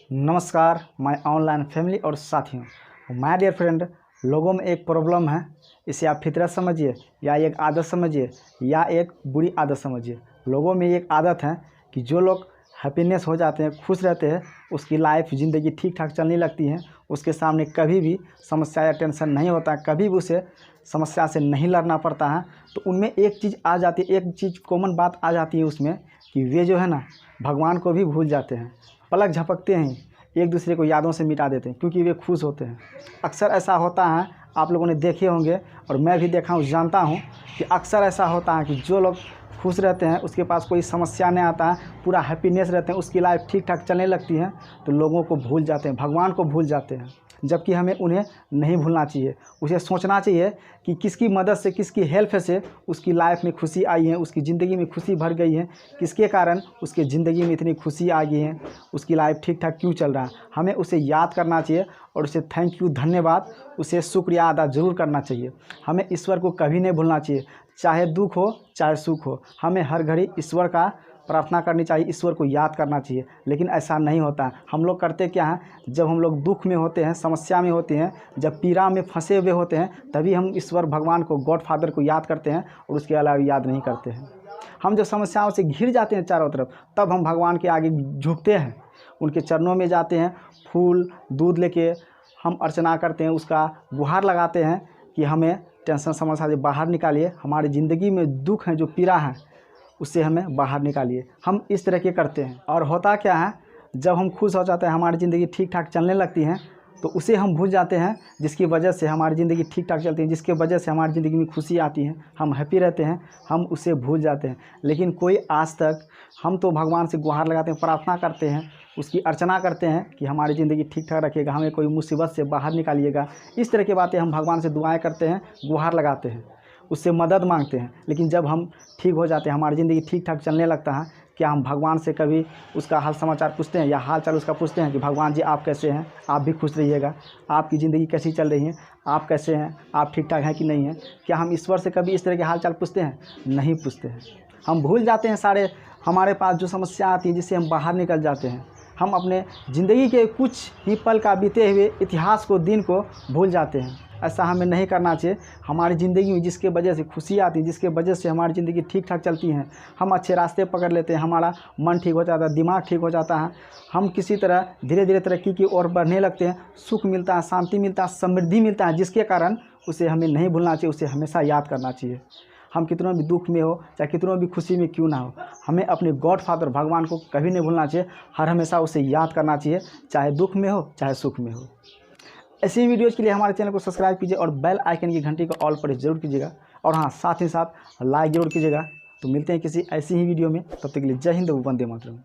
नमस्कार my online family और साथियों। माय डियर फ्रेंड, लोगों में एक प्रॉब्लम है। इसे आप फितरत समझिए या एक आदत समझिए या एक बुरी आदत समझिए। लोगों में एक आदत है कि जो लोग हैप्पीनेस हो जाते हैं, खुश रहते हैं, उसकी लाइफ ज़िंदगी ठीक ठाक चलने लगती है। उसके सामने कभी भी समस्या या टेंशन नहीं होता, कभी भी उसे समस्या से नहीं लड़ना पड़ता है। तो उनमें एक चीज़ आ जाती है, एक चीज़ कॉमन बात आ जाती है उसमें कि वे जो है ना, भगवान को भी भूल जाते हैं। पलक झपकते हैं एक दूसरे को यादों से मिटा देते हैं, क्योंकि वे खुश होते हैं। अक्सर ऐसा होता है, आप लोगों ने देखे होंगे और मैं भी देखा हूँ, जानता हूँ कि अक्सर ऐसा होता है कि जो लोग खुश रहते हैं, उसके पास कोई समस्या नहीं आता है, पूरा हैप्पीनेस रहते हैं, उसकी लाइफ ठीक ठाक चलने लगती है, तो लोगों को भूल जाते हैं, भगवान को भूल जाते हैं। जबकि हमें उन्हें नहीं भूलना चाहिए। उसे सोचना चाहिए कि किसकी मदद से, किसकी हेल्प से उसकी लाइफ में खुशी आई है, उसकी ज़िंदगी में खुशी भर गई है, किसके कारण उसके ज़िंदगी में इतनी खुशी आ गई है, उसकी लाइफ ठीक ठाक क्यों चल रहा है। हमें उसे याद करना चाहिए और उसे थैंक यू, धन्यवाद, उसे शुक्रिया अदा ज़रूर करना चाहिए। हमें ईश्वर को कभी नहीं भूलना चाहिए, चाहे दुख हो चाहे सुख हो। हमें हर घड़ी ईश्वर का प्रार्थना करनी चाहिए, ईश्वर को याद करना चाहिए। लेकिन ऐसा नहीं होता। हम लोग करते क्या हैं, जब हम लोग दुख में होते हैं, समस्या में होते हैं, जब पीड़ा में फंसे हुए होते हैं, तभी हम ईश्वर भगवान को, गॉड फादर को याद करते हैं और उसके अलावा याद नहीं करते हैं। हम जब समस्याओं से घिर जाते हैं चारों तरफ, तब हम भगवान के आगे झुकते हैं, उनके चरणों में जाते हैं, फूल दूध लेके हम अर्चना करते हैं, उसका गुहार लगाते हैं कि हमें टेंशन समस्या से बाहर निकालिए, हमारी ज़िंदगी में दुख है, जो पीड़ा है, उससे हमें बाहर निकालिए। हम इस तरह के करते हैं। और होता क्या है, जब हम खुश हो जाते हैं, हमारी ज़िंदगी ठीक ठाक चलने लगती है, तो उसे हम भूल जाते हैं जिसकी वजह से हमारी ज़िंदगी ठीक ठाक चलती है, जिसके वजह से हमारी ज़िंदगी में खुशी आती है, हम हैप्पी रहते हैं, हम उसे भूल जाते हैं। लेकिन कोई आज तक, हम तो भगवान से गुहार लगाते हैं, प्रार्थना करते हैं, उसकी अर्चना करते हैं कि हमारी ज़िंदगी ठीक ठाक रखिएगा, हमें कोई मुसीबत से बाहर निकालिएगा। इस तरह की बातें हम भगवान से दुआएँ करते हैं, गुहार लगाते हैं, उससे मदद मांगते हैं। लेकिन जब हम ठीक हो जाते हैं, हमारी ज़िंदगी ठीक ठाक चलने लगता है, क्या हम भगवान से कभी उसका हाल समाचार पूछते हैं या हाल चाल उसका पूछते हैं कि भगवान जी आप कैसे हैं, आप भी खुश रहिएगा, आपकी ज़िंदगी कैसी चल रही है, आप कैसे हैं, आप ठीक ठाक हैं कि नहीं हैं। क्या हम ईश्वर से कभी इस तरह के हाल चाल पूछते हैं? नहीं पूछते हैं। हम भूल जाते हैं सारे हमारे पास जो समस्या आती है, जिससे हम बाहर निकल जाते हैं। हम अपने ज़िंदगी के कुछ ही पल का बीते हुए इतिहास को, दिन को भूल जाते हैं। ऐसा हमें नहीं करना चाहिए। हमारी ज़िंदगी में जिसके वजह से खुशी आती है, जिसके वजह से हमारी ज़िंदगी ठीक ठाक चलती है, हम अच्छे रास्ते पकड़ लेते हैं, हमारा मन ठीक हो जाता है, दिमाग ठीक हो जाता है, हम किसी तरह धीरे धीरे तरक्की की ओर बढ़ने लगते हैं, सुख मिलता है, शांति मिलता है, समृद्धि मिलता है, जिसके कारण उसे हमें नहीं भूलना चाहिए, उसे हमेशा याद करना चाहिए। हम कितनों भी दुख में हो, चाहे कितनों भी खुशी में क्यों ना हो, हमें अपने गॉड फादर भगवान को कभी नहीं भूलना चाहिए, हर हमेशा उसे याद करना चाहिए, चाहे दुख में हो चाहे सुख में हो। ऐसी वीडियोज़ के लिए हमारे चैनल को सब्सक्राइब कीजिए और बेल आइकन की घंटी को ऑल पर ज़रूर कीजिएगा। और हाँ, साथ ही साथ लाइक ज़रूर कीजिएगा। तो मिलते हैं किसी ऐसी ही वीडियो में, तब तक के लिए जय हिंद, वंदे मातरम।